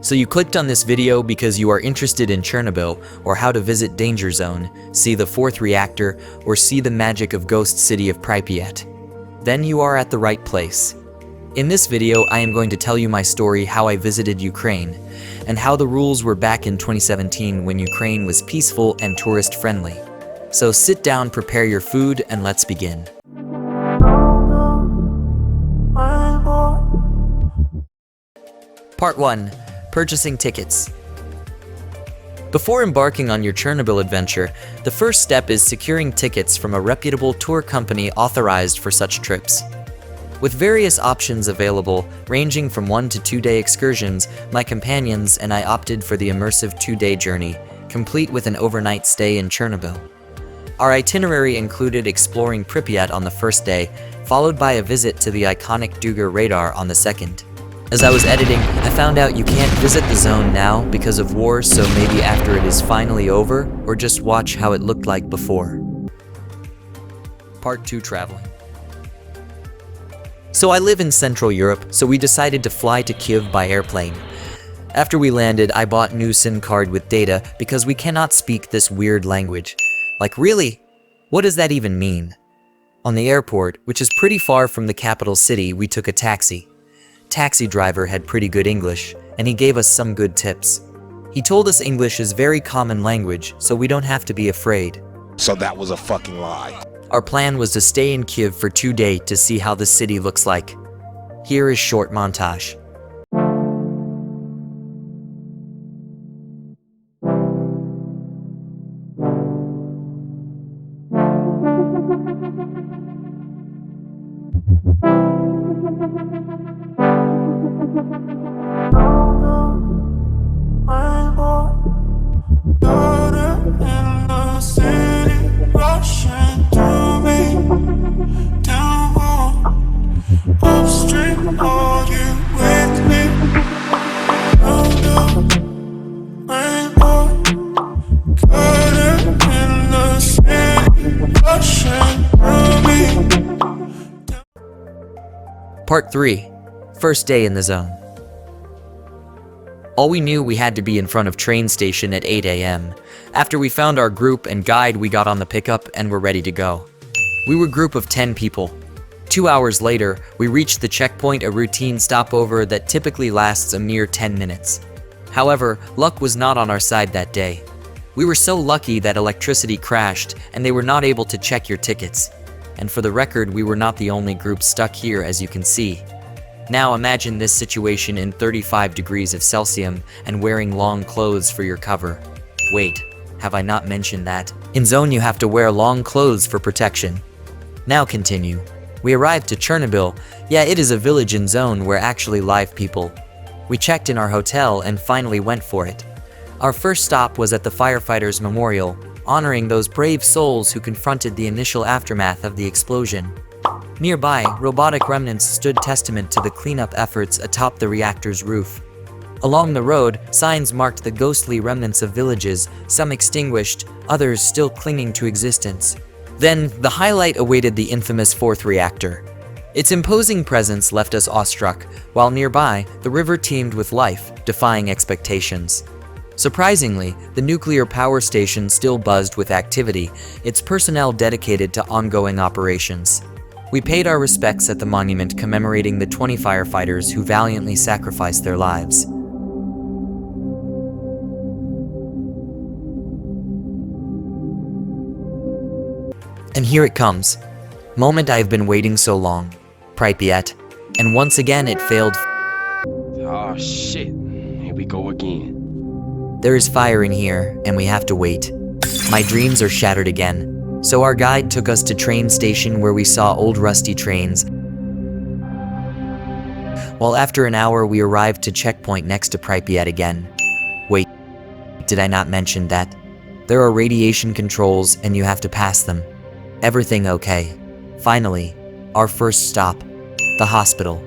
So you clicked on this video because you are interested in Chernobyl, or how to visit Danger Zone, see the 4th reactor, or see the magic of Ghost City of Prypiat. Then you are at the right place. In this video, I am going to tell you my story how I visited Ukraine, and how the rules were back in 2017 when Ukraine was peaceful and tourist friendly. So sit down, prepare your food, and let's begin. Part 1. Purchasing tickets. Before embarking on your Chernobyl adventure, the first step is securing tickets from a reputable tour company authorized for such trips. With various options available, ranging from 1 to 2 day excursions, my companions and I opted for the immersive 2-day journey, complete with an overnight stay in Chernobyl. Our itinerary included exploring Prypiat on the first day, followed by a visit to the iconic Althoug radar on the second. As I was editing, I found out you can't visit the zone now because of war, so maybe after it is finally over, or just watch how it looked like before. Part 2. Traveling. So I live in Central Europe, so we decided to fly to Kyiv by airplane. After we landed, I bought new SIM card with data because we cannot speak this weird language. Like, really? What does that even mean? On the airport, which is pretty far from the capital city, we took a taxi. Taxi driver had pretty good English, and he gave us some good tips. He told us English is very common language, so we don't have to be afraid. So that was a fucking lie. Our plan was to stay in Kyiv for 2 days to see how the city looks like. Here is short montage. Part 3. First day in the zone. All we knew, we had to be in front of train station at 8 a.m. After we found our group and guide, we got on the pickup and were ready to go. We were a group of 10 people. 2 hours later, we reached the checkpoint, a routine stopover that typically lasts a mere 10 minutes. However, luck was not on our side that day. We were so lucky that electricity crashed and they were not able to check your tickets. And for the record, we were not the only group stuck here, as you can see. Now imagine this situation in 35 degrees of Celsius and wearing long clothes for your cover. Wait, have I not mentioned that? In zone you have to wear long clothes for protection. Now continue. We arrived to Chernobyl. Yeah, it is a village in zone where actually live people. We checked in our hotel and finally went for it. Our first stop was at the firefighters' memorial, honoring those brave souls who confronted the initial aftermath of the explosion. Nearby, robotic remnants stood testament to the cleanup efforts atop the reactor's roof. Along the road, signs marked the ghostly remnants of villages, some extinguished, others still clinging to existence. Then, the highlight awaited the infamous 4th reactor. Its imposing presence left us awestruck, while nearby, the river teemed with life, defying expectations. Surprisingly, the nuclear power station still buzzed with activity, its personnel dedicated to ongoing operations. We paid our respects at the monument commemorating the 20 firefighters who valiantly sacrificed their lives. And here it comes. Moment I have been waiting so long. Prypiat. And once again it failed. Oh shit, here we go again. There is fire in here, and we have to wait. My dreams are shattered again. So our guide took us to train station where we saw old rusty trains. While after an hour we arrived to checkpoint next to Prypiat again. Wait, did I not mention that? There are radiation controls and you have to pass them. Everything okay. Finally, our first stop, the hospital.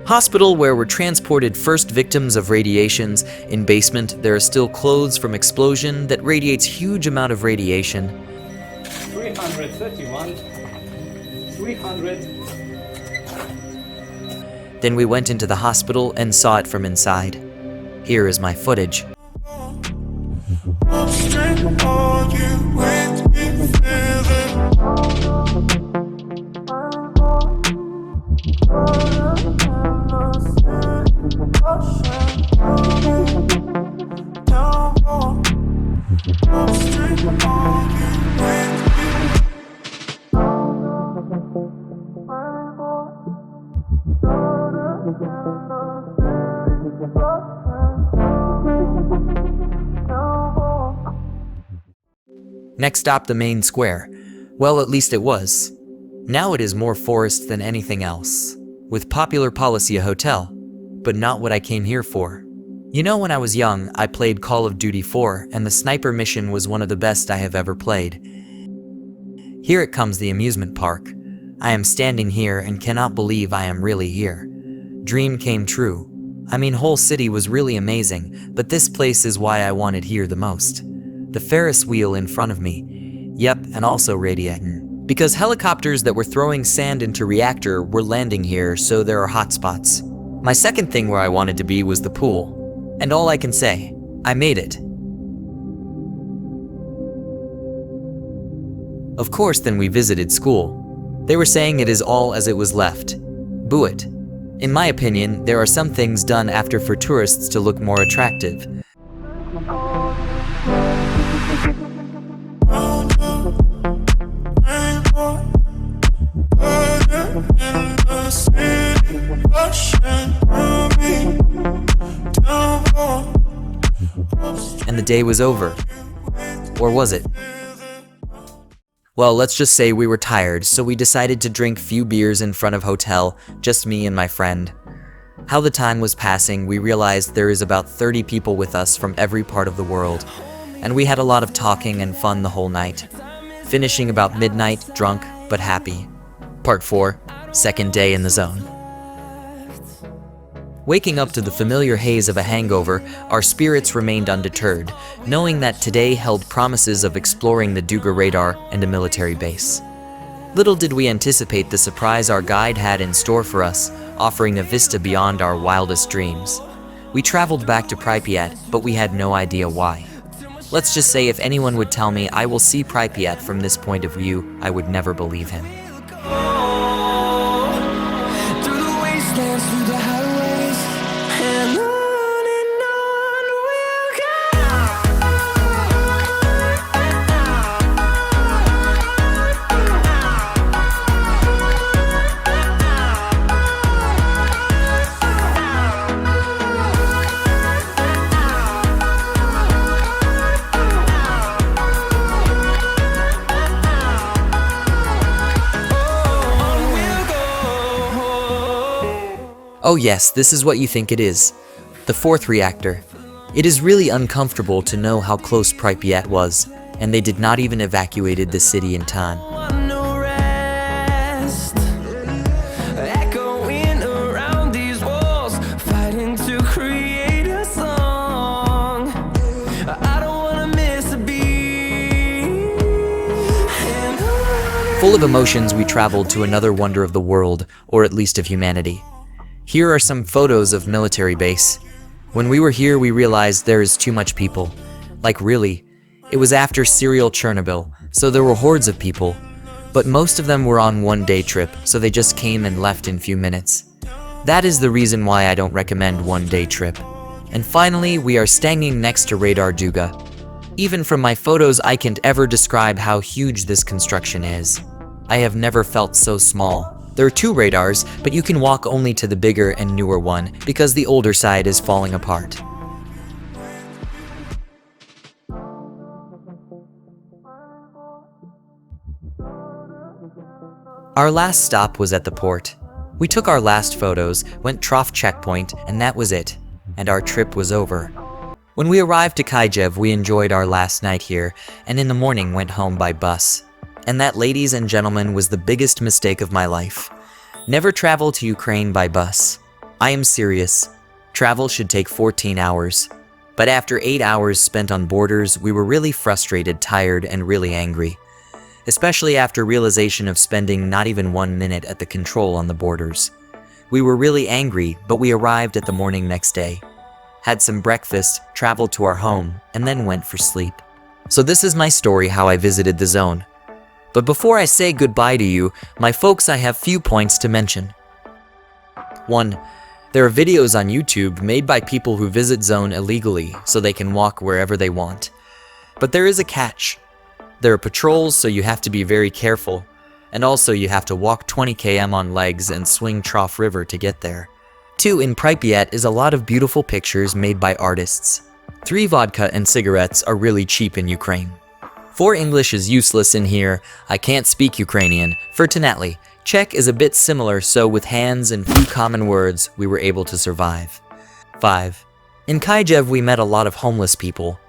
Hospital where were transported first victims of radiations. In basement, there are still clothes from explosion that radiates huge amount of radiation. 331, 300. Then we went into the hospital and saw it from inside. Here is my footage. Next stop, the main square. Well, at least it was. Now it is more forest than anything else, with popular policy a hotel, but not what I came here for. You know, when I was young, I played Call of Duty 4, and the sniper mission was one of the best I have ever played. Here it comes, the amusement park. I am standing here and cannot believe I am really here. Dream came true. I mean, whole city was really amazing, but this place is why I wanted here the most. The Ferris wheel in front of me. Yep, and also radiating. Because helicopters that were throwing sand into reactor were landing here, so there are hotspots. My second thing where I wanted to be was the pool. And all I can say, I made it. Of course, then we visited school. They were saying it is all as it was left. Boo it. In my opinion, there are some things done after for tourists to look more attractive. And the day was over. Or was it? Well, let's just say we were tired, so we decided to drink few beers in front of hotel, just me and my friend. How the time was passing, we realized there is about 30 people with us from every part of the world, and we had a lot of talking and fun the whole night. Finishing about midnight, drunk but happy. Part 4, second day in the zone. Waking up to the familiar haze of a hangover, our spirits remained undeterred, knowing that today held promises of exploring the Duga radar and a military base. Little did we anticipate the surprise our guide had in store for us, offering a vista beyond our wildest dreams. We traveled back to Prypiat, but we had no idea why. Let's just say if anyone would tell me I will see Prypiat from this point of view, I would never believe him. Oh yes, this is what you think it is. The fourth reactor. It is really uncomfortable to know how close Prypiat was, and they did not even evacuated the city in time. Full of emotions, we traveled to another wonder of the world, or at least of humanity. Here are some photos of military base. When we were here, we realized there is too much people. Like really, it was after serial Chernobyl, so there were hordes of people. But most of them were on one-day trip, so they just came and left in few minutes. That is the reason why I don't recommend one-day trip. And finally, we are standing next to Radar Duga. Even from my photos, I can't ever describe how huge this construction is. I have never felt so small. There are 2 radars, but you can walk only to the bigger and newer one because the older side is falling apart. Our last stop was at the port. We took our last photos, went Trough checkpoint, and that was it. And our trip was over. When we arrived to Kyiv, we enjoyed our last night here, and in the morning went home by bus. And that, ladies and gentlemen, was the biggest mistake of my life. Never travel to Ukraine by bus. I am serious. Travel should take 14 hours. But after 8 hours spent on borders, we were really frustrated, tired, and really angry. Especially after realization of spending not even 1 minute at the control on the borders. We were really angry, but we arrived at the morning next day. had some breakfast, traveled to our home, and then went for sleep. So this is my story how I visited the zone. But before I say goodbye to you, my folks, I have few points to mention. 1. There are videos on YouTube made by people who visit zone illegally so they can walk wherever they want. But there is a catch. There are patrols, so you have to be very careful, and also you have to walk 20 km on legs and swing Trough River to get there. 2. In Prypiat is a lot of beautiful pictures made by artists. 3. Vodka and cigarettes are really cheap in Ukraine. 4. English is useless in here. I can't speak Ukrainian. Fortunately, Czech is a bit similar, so with hands and few common words, we were able to survive. 5. In Kyiv we met a lot of homeless people,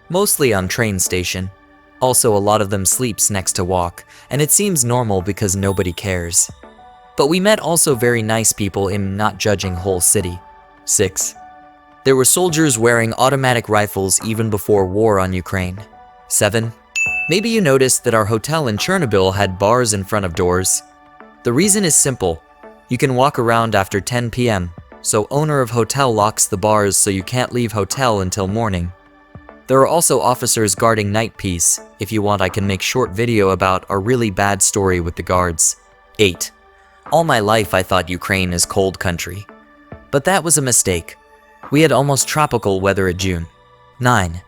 mostly on train station. Also a lot of them sleeps next to walk, and it seems normal because nobody cares. But we met also very nice people in not judging whole city. 6. There were soldiers wearing automatic rifles even before war on Ukraine. 7. Maybe you noticed that our hotel in Chernobyl had bars in front of doors. The reason is simple. You can walk around after 10 p.m., so owner of hotel locks the bars so you can't leave hotel until morning. There are also officers guarding night peace. If you want, I can make short video about a really bad story with the guards. 8. All my life I thought Ukraine is cold country. But that was a mistake. We had almost tropical weather at June. 9.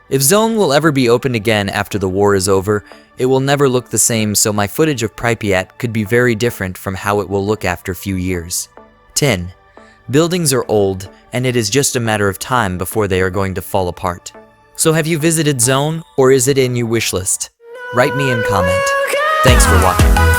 If zone will ever be opened again after the war is over, it will never look the same, so my footage of Prypiat could be very different from how it will look after few years. 10. Buildings are old, and it is just a matter of time before they are going to fall apart. So have you visited zone, or is it in your wish list? Write me in comment. Thanks for watching.